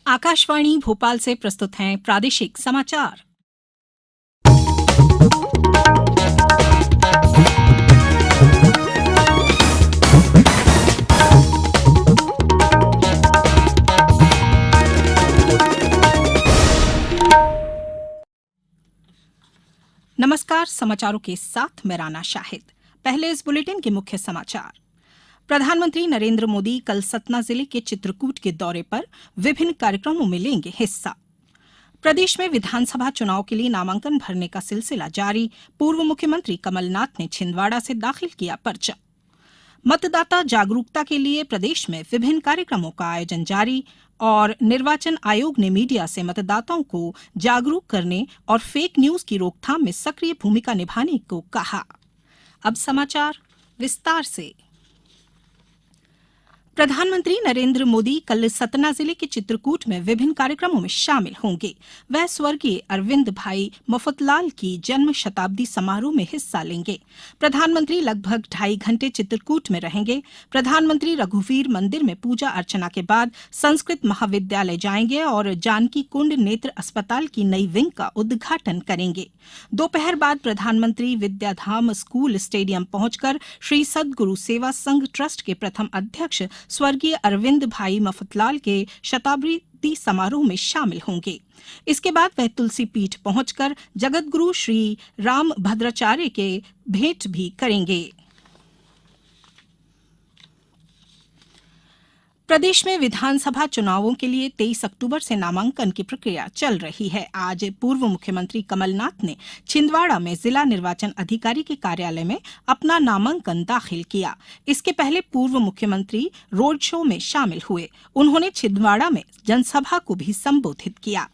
आकाशवाणी भोपाल से प्रस्तुत हैं प्रादेशिक समाचार। नमस्कार, समाचारों के साथ मैं राना शाहिद। पहले इस बुलेटिन के मुख्य समाचार। प्रधानमंत्री नरेंद्र मोदी कल सतना जिले के चित्रकूट के दौरे पर विभिन्न कार्यक्रमों में लेंगे हिस्सा। प्रदेश में विधानसभा चुनाव के लिए नामांकन भरने का सिलसिला जारी। पूर्व मुख्यमंत्री कमलनाथ ने छिंदवाड़ा से दाखिल किया पर्चा। मतदाता जागरूकता के लिए प्रदेश में विभिन्न कार्यक्रमों का आयोजन जारी और निर्वाचन आयोग ने मीडिया से मतदाताओं को जागरूक करने और फेक न्यूज की रोकथाम में सक्रिय भूमिका निभाने को कहा। अब समाचार विस्तार से। प्रधानमंत्री नरेंद्र मोदी कल सतना जिले के चित्रकूट में विभिन्न कार्यक्रमों में शामिल होंगे। वह स्वर्गीय अरविंद भाई मफतलाल की जन्म शताब्दी समारोह में हिस्सा लेंगे। प्रधानमंत्री लगभग 2.5 घंटे चित्रकूट में रहेंगे। प्रधानमंत्री रघुवीर मंदिर में पूजा अर्चना के बाद संस्कृत महाविद्यालय जाएंगे और जानकी कुंड नेत्र अस्पताल की नई विंग का उद्घाटन करेंगे। दोपहर बाद प्रधानमंत्री विद्याधाम स्कूल स्टेडियम पहुंचकर श्री सद्गुरु सेवा संघ ट्रस्ट के प्रथम अध्यक्ष स्वर्गीय अरविंद भाई मफतलाल के शताब्दी समारोह में शामिल होंगे। इसके बाद वह तुलसी पीठ पहुंचकर जगतगुरु श्री राम भद्राचार्य के भेंट भी करेंगे। प्रदेश में विधानसभा चुनावों के लिए 23 अक्टूबर से नामांकन की प्रक्रिया चल रही है। आज पूर्व मुख्यमंत्री कमलनाथ ने छिंदवाड़ा में जिला निर्वाचन अधिकारी के कार्यालय में अपना नामांकन दाखिल किया। इसके पहले पूर्व मुख्यमंत्री रोड शो में शामिल हुए। उन्होंने छिंदवाड़ा में जनसभा को भी संबोधित किया।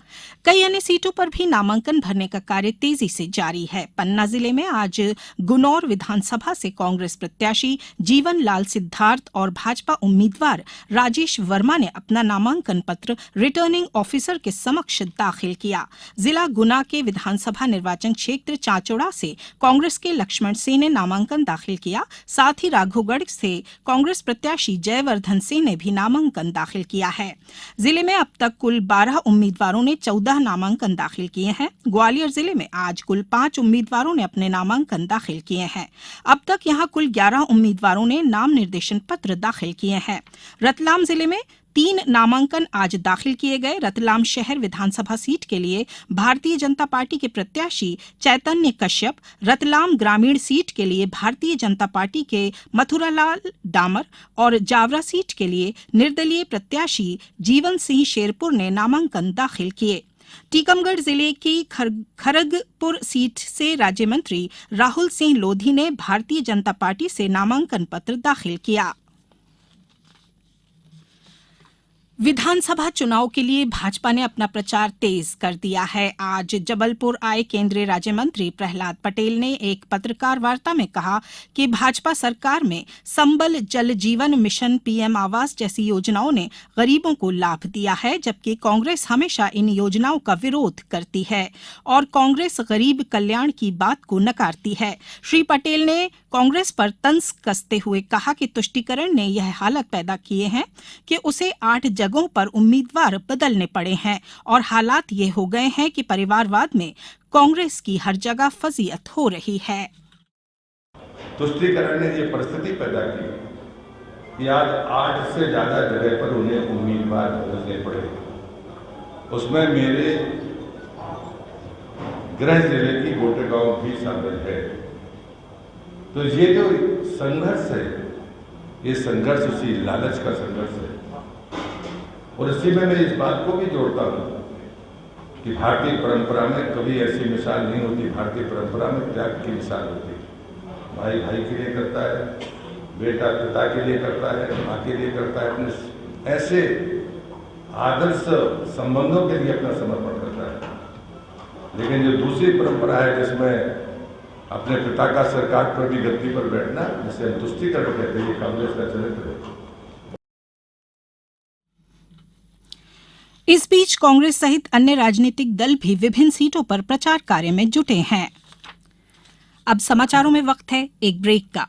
कई अन्य सीटों पर भी नामांकन भरने का कार्य तेजी से जारी है। पन्ना जिले में आज गुनौर विधानसभा से कांग्रेस प्रत्याशी जीवन लाल सिद्धार्थ और भाजपा उम्मीदवार राजेश वर्मा ने अपना नामांकन पत्र रिटर्निंग ऑफिसर के समक्ष दाखिल किया। जिला गुना के विधानसभा निर्वाचन क्षेत्र चांचौड़ा से कांग्रेस के लक्ष्मण सिंह ने नामांकन दाखिल किया। साथ ही राघोगढ़ से कांग्रेस प्रत्याशी जयवर्धन सिंह ने भी नामांकन दाखिल किया है। जिले में अब तक कुल 12 उम्मीदवारों ने 14 नामांकन दाखिल किए हैं। ग्वालियर जिले में आज कुल 5 उम्मीदवारों ने अपने नामांकन दाखिल किए हैं। अब तक यहां कुल 11 उम्मीदवारों ने नाम निर्देशन पत्र दाखिल किए हैं। रतलाम जिले में 3 नामांकन आज दाखिल किए गए। रतलाम शहर विधानसभा सीट के लिए भारतीय जनता पार्टी के प्रत्याशी चैतन्य कश्यप, रतलाम ग्रामीण सीट के लिए भारतीय जनता पार्टी के मथुरालाल डामर और जावरा सीट के लिए निर्दलीय प्रत्याशी जीवन सिंह शेरपुर ने नामांकन दाखिल किए। टीकमगढ़ जिले की खरगपुर सीट से राज्य मंत्री राहुल सिंह लोधी ने भारतीय जनता पार्टी से नामांकन पत्र दाखिल किया। विधानसभा चुनाव के लिए भाजपा ने अपना प्रचार तेज कर दिया है। आज जबलपुर आए केंद्रीय राज्य मंत्री प्रहलाद पटेल ने एक पत्रकार वार्ता में कहा कि भाजपा सरकार में संबल जल जीवन मिशन, पीएम आवास जैसी योजनाओं ने गरीबों को लाभ दिया है, जबकि कांग्रेस हमेशा इन योजनाओं का विरोध करती है और कांग्रेस गरीब कल्याण की बात को नकारती है। श्री पटेल ने कांग्रेस पर तंज कसते हुए कहा कि तुष्टीकरण ने यह हालत पैदा किए हैं कि उसे 8 जगहों पर उम्मीदवार बदलने पड़े हैं और हालात ये हो गए हैं कि परिवारवाद में कांग्रेस की हर जगह फजीयत हो रही है। तुष्टीकरण ने ये परिस्थिति पैदा की कि आज 8 से ज्यादा जगह पर उन्हें उम्मीदवार बदलने पड़े। उसमें मेरे गृह जिले की गोटेगांव भी शामिल है। तो ये जो संघर्ष है, ये संघर्ष उसी लालच का संघर्ष है। और इसी में मैं इस बात को भी जोड़ता हूं कि भारतीय परंपरा में कभी ऐसी मिसाल नहीं होती। भारतीय परंपरा में त्याग की मिसाल होती है। भाई भाई के लिए करता है, बेटा पिता के लिए करता है, माँ के लिए करता है, अपने ऐसे आदर्श संबंधों के लिए अपना समर्पण करता है। लेकिन जो दूसरी परंपरा है जिसमें अपने पिता का सरकार पर भी गद्दी पर बैठना, जिसे हम तुष्टीकरण कहते हैं, कांग्रेस का चरित्र है। इस बीच कांग्रेस सहित अन्य राजनीतिक दल भी विभिन्न सीटों पर प्रचार कार्य में जुटे हैं। अब समाचारों में वक्त है एक ब्रेक का।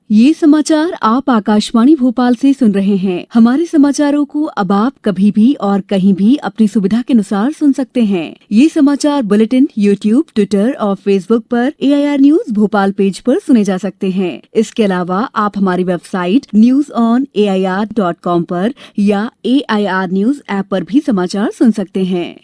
ये समाचार आप आकाशवाणी भोपाल से सुन रहे हैं। हमारे समाचारों को अब आप कभी भी और कहीं भी अपनी सुविधा के अनुसार सुन सकते हैं। ये समाचार बुलेटिन यूट्यूब, ट्विटर और फेसबुक पर AIR न्यूज भोपाल पेज पर सुने जा सकते हैं। इसके अलावा आप हमारी वेबसाइट newsonair.com पर या AIR न्यूज ऐप पर भी समाचार सुन सकते हैं।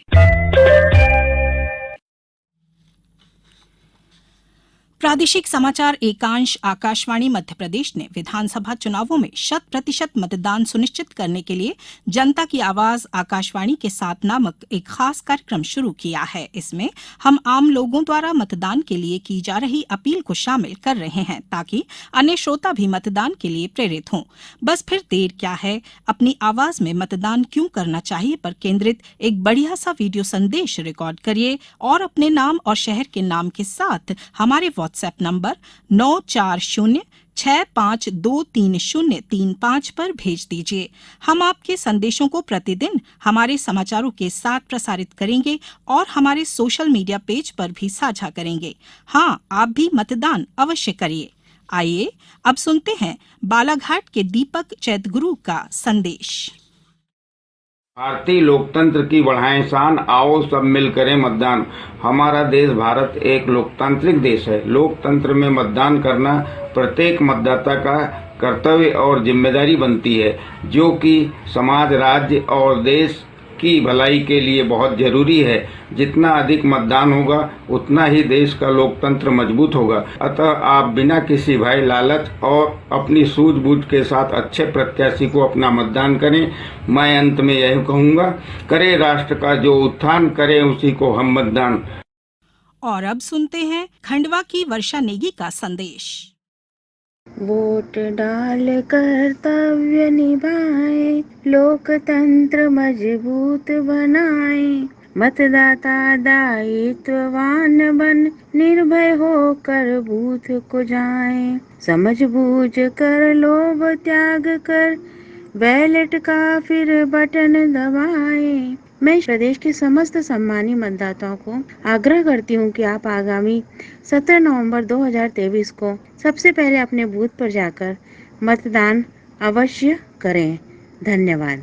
प्रादेशिक समाचार एकांश आकाशवाणी मध्य प्रदेश ने विधानसभा चुनावों में 100% मतदान सुनिश्चित करने के लिए जनता की आवाज आकाशवाणी के साथ नामक एक खास कार्यक्रम शुरू किया है। इसमें हम आम लोगों द्वारा मतदान के लिए की जा रही अपील को शामिल कर रहे हैं ताकि अन्य श्रोता भी मतदान के लिए प्रेरित हों। बस फिर देर क्या है, अपनी आवाज में मतदान क्यों करना चाहिए पर केंद्रित एक बढ़िया सा वीडियो संदेश रिकॉर्ड करिए और अपने नाम और शहर के नाम के साथ हमारे व्हाट्सएप नंबर 9406523035 पर भेज दीजिए। हम आपके संदेशों को प्रतिदिन हमारे समाचारों के साथ प्रसारित करेंगे और हमारे सोशल मीडिया पेज पर भी साझा करेंगे। हाँ, आप भी मतदान अवश्य करिए। आइए अब सुनते हैं बालाघाट के दीपक चैतगुरु का संदेश। भारतीय लोकतंत्र की बढ़ाएं शान, आओ सब मिल करें मतदान। हमारा देश भारत एक लोकतांत्रिक देश है। लोकतंत्र में मतदान करना प्रत्येक मतदाता का कर्तव्य और जिम्मेदारी बनती है, जो कि समाज, राज्य और देश की भलाई के लिए बहुत जरूरी है। जितना अधिक मतदान होगा उतना ही देश का लोकतंत्र मजबूत होगा। अतः आप बिना किसी भय, लालच और अपनी सूझबूझ के साथ अच्छे प्रत्याशी को अपना मतदान करें। मैं अंत में यही कहूँगा, करे राष्ट्र का जो उत्थान, करे उसी को हम मतदान। और अब सुनते हैं खंडवा की वर्षा नेगी का संदेश। वोट डाल कर्तव्य निभाएं, लोकतंत्र मजबूत बनाएं। मतदाता दायित्ववान बन, निर्भय होकर बूथ को जाएं। समझबूझ कर, लोभ त्याग कर, बैलेट का फिर बटन दबाएं। मैं प्रदेश के समस्त सम्मानित मतदाताओं को आग्रह करती हूँ कि आप आगामी 17 नवंबर 2023 को सबसे पहले अपने बूथ पर जाकर मतदान अवश्य करें। धन्यवाद।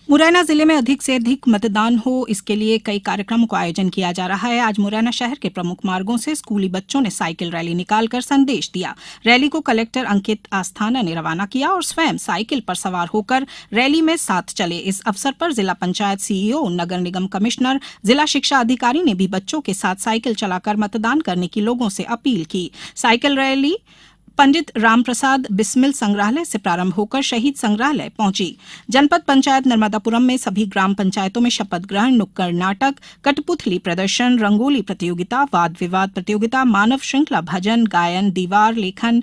मुरैना जिले में अधिक से अधिक मतदान हो, इसके लिए कई कार्यक्रमों का आयोजन किया जा रहा है। आज मुरैना शहर के प्रमुख मार्गों से स्कूली बच्चों ने साइकिल रैली निकालकर संदेश दिया। रैली को कलेक्टर अंकित आस्थाना ने रवाना किया और स्वयं साइकिल पर सवार होकर रैली में साथ चले। इस अवसर पर जिला पंचायत CEO, नगर निगम कमिश्नर, जिला शिक्षा अधिकारी ने भी बच्चों के साथ साइकिल चलाकर मतदान करने की लोगों से अपील की। साइकिल रैली पंडित रामप्रसाद बिस्मिल संग्रहालय से प्रारंभ होकर शहीद संग्रहालय पहुंची। जनपद पंचायत नर्मदापुरम में सभी ग्राम पंचायतों में शपथ ग्रहण, नुक्कड़ नाटक, कठपुतली प्रदर्शन, रंगोली प्रतियोगिता, वाद विवाद प्रतियोगिता, मानव श्रृंखला, भजन गायन, दीवार लेखन,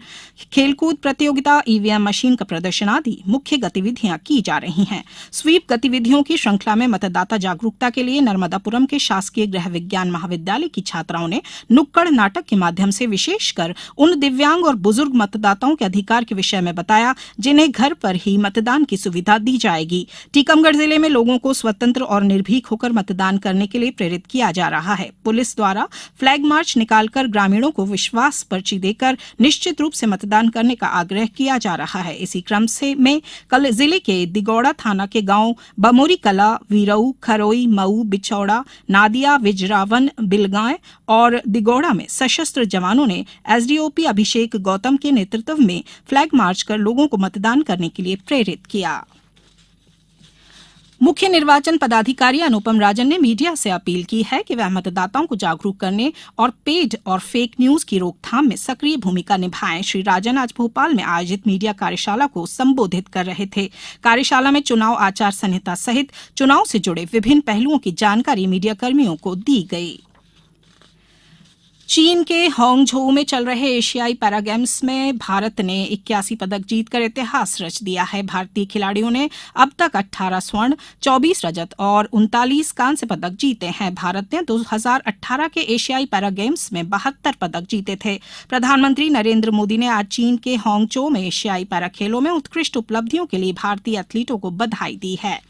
खेलकूद प्रतियोगिता, EVM मशीन का प्रदर्शन आदि मुख्य गतिविधियां की जा रही हैं। स्वीप गतिविधियों की श्रृंखला में मतदाता जागरूकता के लिए नर्मदापुरम के शासकीय गृह विज्ञान महाविद्यालय की छात्राओं ने नुक्कड़ नाटक के माध्यम से विशेषकर उन दिव्यांग और बुजुर्ग मतदाताओं के अधिकार के विषय में बताया जिन्हें घर पर ही मतदान की सुविधा दी जाएगी। टीकमगढ़ जिले में लोगों को स्वतंत्र और निर्भीक होकर मतदान करने के लिए प्रेरित किया जा रहा है। पुलिस द्वारा फ्लैग मार्च निकालकर ग्रामीणों को विश्वास पर्ची देकर निश्चित रूप से मतदान करने का आग्रह किया जा रहा है। इसी क्रम से में कल जिले के दिगौड़ा थाना के गांव बमोरी कला, वीरऊ, खरोई, मऊ, बिचौड़ा, नादिया, विजरावन, बिलगांव और दिगौड़ा में सशस्त्र जवानों ने SDOP अभिषेक गौतम के नेतृत्व में फ्लैग मार्च कर लोगों को मतदान करने के लिए प्रेरित किया। मुख्य निर्वाचन पदाधिकारी अनुपम राजन ने मीडिया से अपील की है कि वह मतदाताओं को जागरूक करने और पेड और फेक न्यूज की रोकथाम में सक्रिय भूमिका निभाएं। श्री राजन आज भोपाल में आयोजित मीडिया कार्यशाला को संबोधित कर रहे थे। कार्यशाला में चुनाव आचार संहिता सहित चुनाव से जुड़े विभिन्न पहलुओं की जानकारी मीडिया कर्मियों को दी गई। चीन के हांगझोउ में चल रहे एशियाई पैरा गेम्स में भारत ने 81 पदक जीतकर इतिहास रच दिया है। भारतीय खिलाड़ियों ने अब तक 18 स्वर्ण, 24 रजत और 39 कांस्य पदक जीते हैं। भारत ने 2018 के एशियाई पैरा गेम्स में 72 पदक जीते थे। प्रधानमंत्री नरेंद्र मोदी ने आज चीन के हांगझोउ में एशियाई पैरा खेलों में उत्कृष्ट उपलब्धियों के लिए भारतीय एथलीटों को बधाई दी है।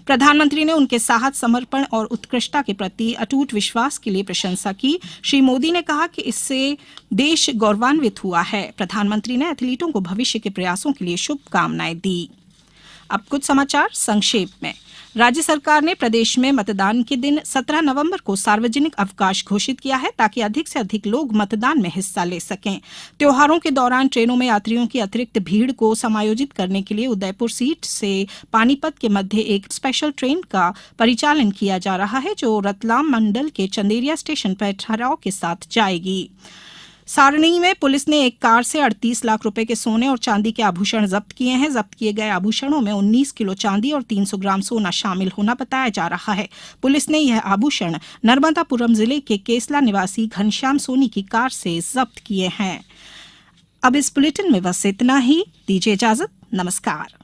प्रधानमंत्री ने उनके साहस, समर्पण और उत्कृष्टता के प्रति अटूट विश्वास के लिए प्रशंसा की। श्री मोदी ने कहा कि इससे देश गौरवान्वित हुआ है। प्रधानमंत्री ने एथलीटों को भविष्य के प्रयासों के लिए शुभकामनाएं दी। अब कुछ समाचार संक्षेप में। राज्य सरकार ने प्रदेश में मतदान के दिन 17 नवंबर को सार्वजनिक अवकाश घोषित किया है ताकि अधिक से अधिक लोग मतदान में हिस्सा ले सकें। त्योहारों के दौरान ट्रेनों में यात्रियों की अतिरिक्त भीड़ को समायोजित करने के लिए उदयपुर सीट से पानीपत के मध्य एक स्पेशल ट्रेन का परिचालन किया जा रहा है जो रतलाम मंडल के चंदेरिया स्टेशन पर ठहराव के साथ जाएगी। सारणी में पुलिस ने एक कार से 38 लाख रुपए के सोने और चांदी के आभूषण जब्त किए हैं। जब्त किए गए आभूषणों में 19 किलो चांदी और 300 ग्राम सोना शामिल होना बताया जा रहा है। पुलिस ने यह आभूषण नर्मदापुरम जिले के केसला निवासी घनश्याम सोनी की कार से जब्त किए हैं। अब इस बुलेटिन में बस इतना ही। दीजिए इजाजत। नमस्कार।